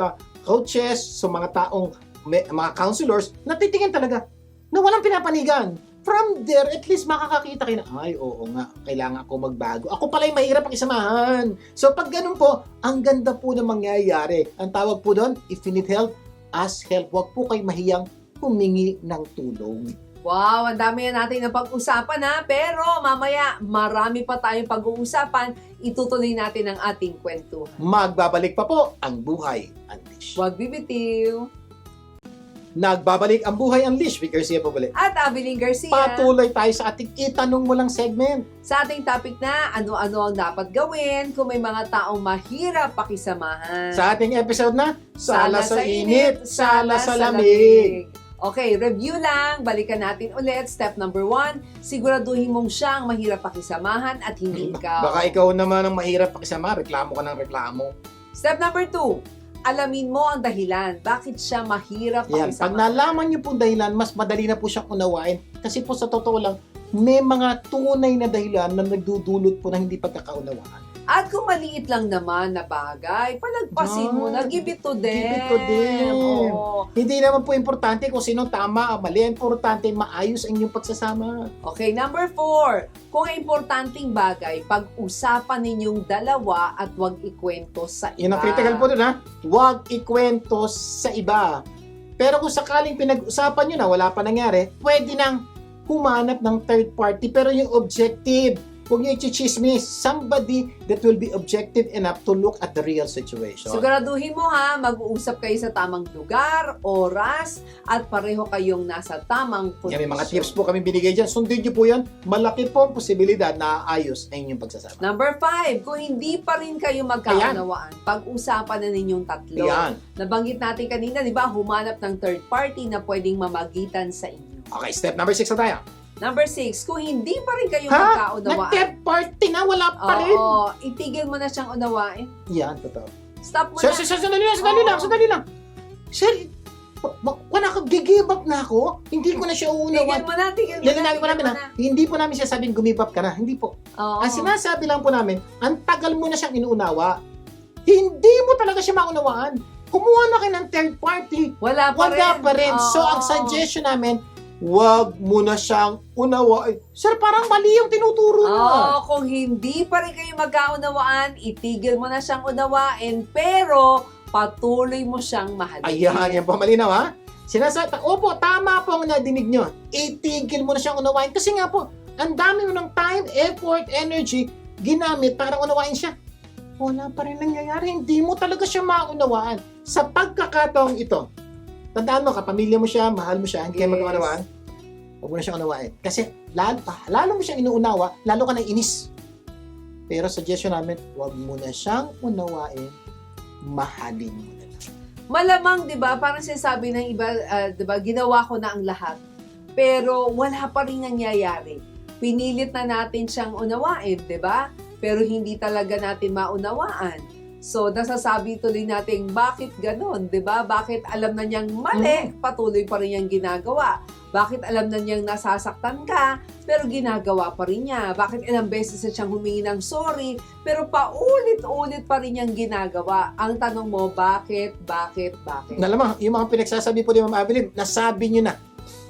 coaches, so mga taong, mga counselors, na titingin talaga na walang pinapanigan. From there, at least makakakita kayo na, ay, oo nga, kailangan ako magbago. Ako pala yung mahirap pakisamahan. So, pag ganun po, ang ganda po na mangyayari. Ang tawag po doon, if you need help, ask help. Huwag po kayo mahiyang humingi ng tulong. Wow, ang dami na natin ng pag-usapan ha. Pero mamaya, marami pa tayong pag-uusapan. Itutuloy natin ang ating kwentuhan. Magbabalik pa po ang Buhay Unleashed. Huwag bibitiw. Nagbabalik ang Buhay Unleashed with Garcia Pobole. At Abiling Garcia. Patuloy tayo sa ating itanong mo lang segment. Sa ating topic na ano-ano ang dapat gawin kung may mga taong mahirap pakisamahan. Sa ating episode na, Sala sa init, sala sa lamig. Okay, review lang. Balikan natin ulit. Step number 1, siguraduhin mong siyang mahirap pakisamahan at hindi ikaw. Baka ikaw naman ang mahirap pakisama, reklamo ka ng reklamo. Step number 2, alamin mo ang dahilan. Bakit siya mahirap Yan, pakisamahan? pag nalaman niyo po dahilan, mas madali na po siyang unawain. Kasi po sa totoo lang, may mga tunay na dahilan na nagdudulot po ng hindi pagkakaunawaan. At kung maliit lang naman na bagay, palagpasin mo na, give it to them. Give it to them. Oo. Hindi naman po importante kung sino tama o mali. Importante, maayos ang inyong pagsasama. Okay, number 4. Kung importanteng bagay, pag-usapan ninyong dalawa at huwag ikwento sa iba. Yun ang critical po doon, ha? Huwag ikwento sa iba. Pero kung sakaling pinag-usapan nyo na wala pa nangyari, pwede nang humanap ng third party. Pero yung objective, huwag nyo i-chismis. Somebody that will be objective enough to look at the real situation. Siguraduhin mo ha, mag-uusap kayo sa tamang lugar, oras, at pareho kayong nasa tamang Yan, kondisyon. may mga tips po kami binigay dyan. Sundin nyo po yan. Malaki po ang posibilidad na ayos ang inyong pagsasama. Number 5, kung hindi pa rin kayo magkaunawaan, pag-usapan na ninyong tatlo. Yan. Nabanggit natin kanina, di ba, humanap ng third party na pwedeng mamagitan sa inyo. Okay, step number 6 na tayo. Number 6, kung hindi pa rin kayo Ha? magkaunawaan, Nag-third party na, wala pa rin. oo, itigil mo na siyang unawain. Yan, totoo. Stop mo Sir, na. sandali lang. Sir, wala ka, give up na ako. Hindi ko na siya Tigil uunawan. mo na, tigil mo na. Lilinawin po namin tigil ha, mo na. hindi po namin siya sabing give up ka na. Hindi po. Oo. Ang sinasabi lang po namin, ang tagal mo na siyang inuunawa. Hindi mo talaga siya maunawaan. Kumuha na kayo ng third party. Wala pa rin. So, ang Oo. suggestion namin, wag mo na siyang unawain. Sir, parang mali yung tinuturo mo. Oo, kung hindi pa rin kayo magkaunawaan, itigil mo na siyang unawain, pero patuloy mo siyang mahalin. Ayan, yan po malinaw ha. Opo, tama po ang nadinig nyo. Itigil mo na siyang unawain. Kasi nga po, ang dami mo ng time, effort, energy, ginamit para unawain siya. Wala pa rin nangyayari. Hindi mo talaga siya maunawaan. Sa pagkakataong ito, tandaan mo, kapamilya mo siya, mahal mo siya, hindi kayo Yes. magkaunawaan, huwag mo na siyang unawain. Kasi lalo mo siyang inuunawa, lalo ka na inis. Pero suggestion namin, huwag mo na siyang unawain, mahalin mo na lang. Malamang, di ba, parang sinasabi ng iba, di ba, ginawa ko na ang lahat. Pero wala pa rin nangyayari. Pinilit na natin siyang unawain, di ba? Pero hindi talaga natin maunawaan. So, nasasabi tuloy natin, bakit ganon, di ba? Bakit alam na niyang mali, patuloy pa rin niyang ginagawa? Bakit alam na niyang nasasaktan ka, pero ginagawa pa rin niya? Bakit ilang beses na siyang humingi ng sorry, pero paulit-ulit pa rin niyang ginagawa? Ang tanong mo, bakit? Alam mo, yung mga pinagsasabi po ni Ma'am Abilene, nasabi nyo na.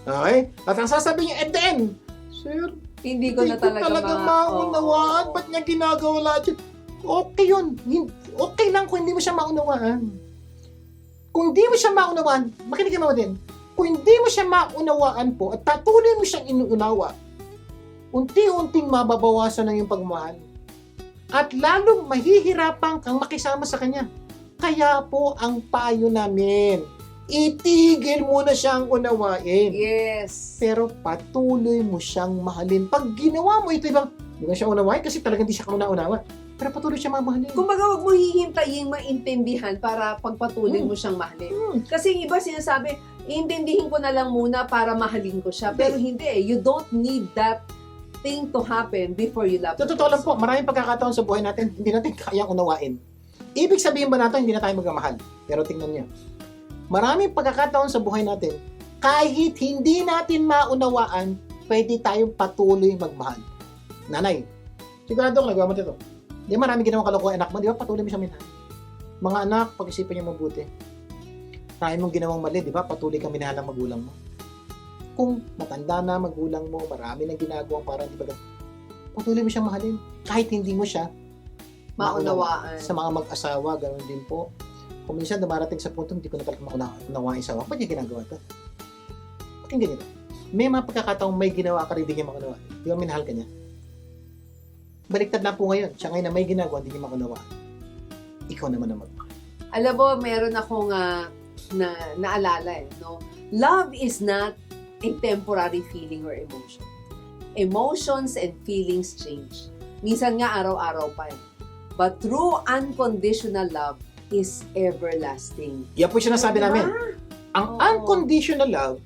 Okay? At ang sasabi nyo, at the end, Sir, Hindi ko na talaga maunawaan. Ba't niya ginagawa lahat yun? Okay yun. Okay lang kung hindi mo siya maunawaan. Kung hindi mo siya maunawaan, makinig mo din. Kung hindi mo siya maunawaan po at patuloy mo siyang inuunawa, unti-unting mababawasan ng iyong pagmamahal. At lalong mahihirapan kang makisama sa kanya. Kaya po ang payo namin, itigil mo na siyang unawain. Yes. Pero patuloy mo siyang mahalin. Pag ginawa mo ito, ibang, hindi mo siya unawain kasi talagang di siya kauna-unawa. Pero patuloy siya mamahalin. Kumbaga, wag mo hihintaying maintindihan para pagpatuloy mo siyang mahalin. Kasi yung iba sinasabi, iintindihin ko na lang muna para mahalin ko siya. Pero hindi eh. You don't need that thing to happen before you love Sa totoo lang po, maraming pagkakataon sa buhay natin, hindi natin kayang unawain. Ibig sabihin ba natin, hindi na tayo magmamahal? Pero tingnan niyo, maraming pagkakataon sa buhay natin, kahit hindi natin maunawaan, pwede tayong patuloy magmahal. Nanay, sigurado ko nagawa mo ito. Di marami ginawang kalokohan anak mo, di ba? Patuloy mo siyang minahal. Mga anak, pag-isipan niyo mabuti. Marami mong ginawang mali, di ba? Patuloy kang minahal ng magulang mo. Kung matanda na magulang mo, marami nang ginagawang parang di ba? Patuloy mo siyang mahalin. Kahit hindi mo siya maunawaan. Sa mga mag-asawa, ganoon din po. Kung minsan dumarating sa punto, hindi ko na talaga maunawaan yung asawa. Ba't niya ginagawa ito? Bakit ganito? May mga pagkakataong may ginawa ka rin, hindi niya maunawaan. Di ba minahal ka niya? Baliktad lang po ngayon. Siya ngayon na may ginagawa, hindi niya maunawaan. Ikaw naman ang magmahal. Alam mo, meron akong naalala eh, no? Love is not a temporary feeling or emotion. Emotions and feelings change. Minsan nga araw-araw pa eh. But true unconditional love is everlasting. Yan po yung sinasabi Diba? namin. Ang Oo. unconditional love,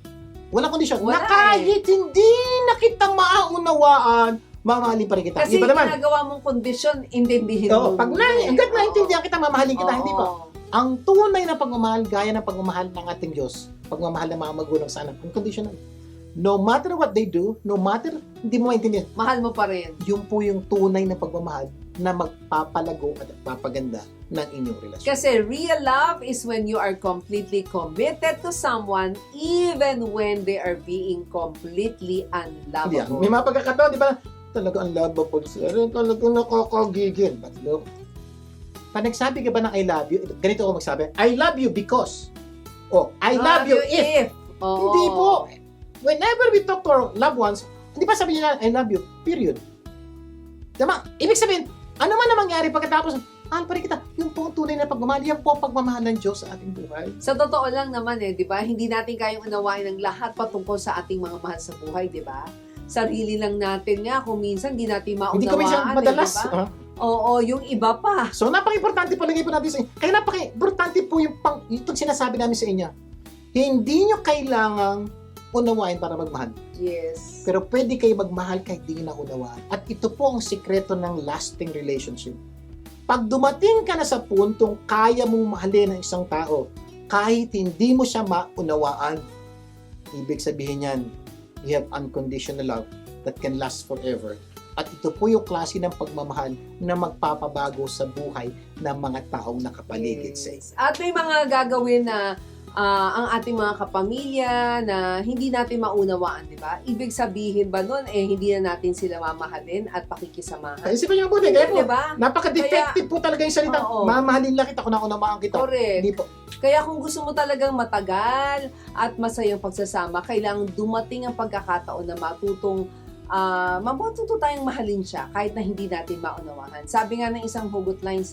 walang kondisyon. Wala Na kahit hindi na kita maunawaan, mamahalin pa rin kita. Kasi Iba naman. ginagawa mong kondisyon, intindihin Oo, mo. pag hanggat naintindihan kita, mamahalin kita. Hindi pa. Oo. Ang tunay na pagmamahal, gaya ng pagmamahal ng ating Diyos, pagmamahal ng mga magulang sa anak, unconditional. No matter what they do, no matter, hindi mo maintindihan, Mahal mo pa rin. yun po yung tunay na pagmamahal na magpapalago at papaganda ng inyong relasyon. Kasi real love is when you are completely committed to someone even when they are being completely Hindi unlovable. May mga pagkakataon, di ba? Talaga unlovable sir. Talaga nakakagigil. But look, pag nagsabi ka ba ng I love you, ganito ako magsabi, I love you because, I love you if. Oo. Hindi po. Whenever we talk to our loved ones, hindi pa sabi niya, I love you, period. Diba? Ibig sabihin, ano man na mangyari pagkatapos, mahal pa rin kita. Yung po ang tunay na pagmamahal, yan po ang pagmamahal ng Diyos sa ating buhay. Sa totoo lang naman di ba? Hindi natin kayang unawain ang lahat patungkol sa ating mga mahal sa buhay, di ba? Sarili lang natin nga, kung minsan hindi natin maunawaan. Hindi kami siyang madalas. Di ba? Oo, yung iba pa. So, napaka-importante palagay po natin sa inyo. Kaya napaka-importante po itong sinasabi namin sa inyo. Hindi nyo kailangang unawain para magmahal. Yes. Pero pwede kayo magmahal kahit di nyo naunawaan. At ito po ang sikreto ng lasting relationship. Pag dumating ka na sa puntong kaya mong mahalin ang isang tao, kahit hindi mo siya maunawaan, ibig sabihin yan, you have unconditional love that can last forever. At ito po yung klase ng pagmamahal na magpapabago sa buhay ng mga taong nakapaligid sa iyo. At may mga gagawin na ang ating mga kapamilya na hindi natin maunawaan, di ba? Ibig sabihin ba nun, hindi na natin sila mamahalin at pakikisamahan? Kaya isipin niyo po, kaya po, Di ba? napaka-defective po talaga yung salita. Oo. Mamahalin lang kita kung naunawaan kita. Correct. Hindi po. Kaya kung gusto mo talagang matagal at masayang pagsasama, kailangang dumating ang pagkakataon na matuto tayong mahalin siya kahit na hindi natin maunawahan. Sabi nga ng isang hugot lines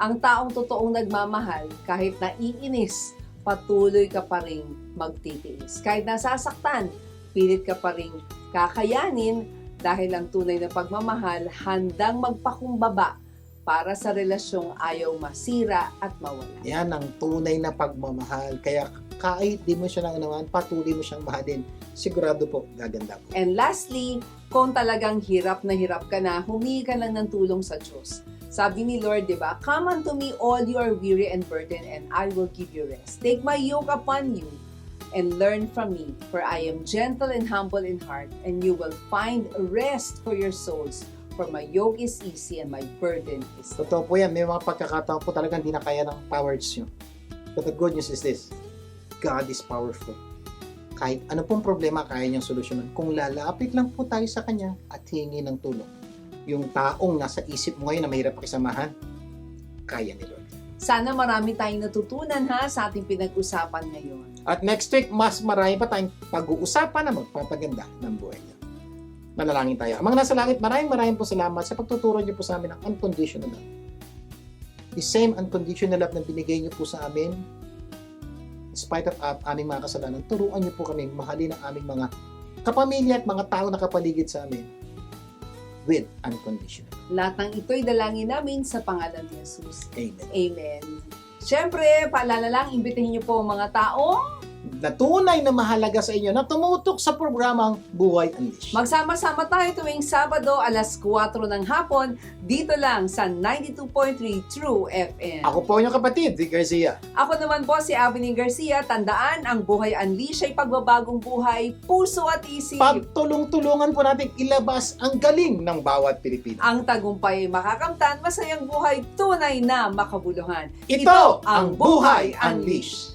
ang taong totoong nagmamahal kahit naiinis, patuloy ka pa rin magtitiis. Kahit nasasaktan, pilit ka pa rin kakayanin dahil ang tunay na pagmamahal handang magpakumbaba para sa relasyong ayaw masira at mawala. Yan ang tunay na pagmamahal. Kaya kahit di mo siya naunawaan, patuloy mo siyang mahalin. Sigurado po, gaganda po. And lastly, kung talagang hirap na hirap ka na, humingi ka lang ng tulong sa Diyos. Sabi ni Lord, di ba? Come unto me all you are weary and burdened, and I will give you rest. Take my yoke upon you and learn from me, for I am gentle and humble in heart, and you will find rest for your souls. For my yoke is easy and my burden is light. Totoo po yan. May mga pagkakataon po talagang hindi na kaya ng powers nyo. But the good news is this. God is powerful. Kahit ano pong problema, kaya niyang solusyonan. Kung lalapit lang po tayo sa Kanya at hingi ng tulong. Yung taong nasa isip mo ngayon na mahirap pakisamahan, kaya ni Lord. Sana marami tayong natutunan sa ating pinag-usapan ngayon. At next week, mas marami pa tayong pag-uusapan na magpapaganda ng buhay niyo. Manalangin tayo. Amang nasa langit, maraming po salamat sa pagtuturo niyo po sa amin ng unconditional love. The same unconditional love na binigay niyo po sa amin, spite of aming mga kasalanan, turuan niyo po kami mahalin ang aming mga kapamilya at mga tao na kapaligid sa amin with unconditional. Lahat ng ito'y dalangin namin sa pangalan ni Jesus. Amen. Amen. Siyempre, paalala lang, imbitahin niyo po ang mga tao. Na tunay na mahalaga sa inyo na tumutok sa programang Buhay Unleashed. Magsama-sama tayo tuwing Sabado alas 4 ng hapon dito lang sa 92.3 True FM. Ako po inyong kapatid, Vic Garcia. Ako naman po si Avenue Garcia. Tandaan, ang Buhay Unleashed ay pagbabagong buhay, puso at isip. Pagtulong-tulungan po natin ilabas ang galing ng bawat Pilipino. Ang tagumpay ay makakamtan, masayang buhay, tunay na makabuluhan. Ito ang Buhay Unleashed.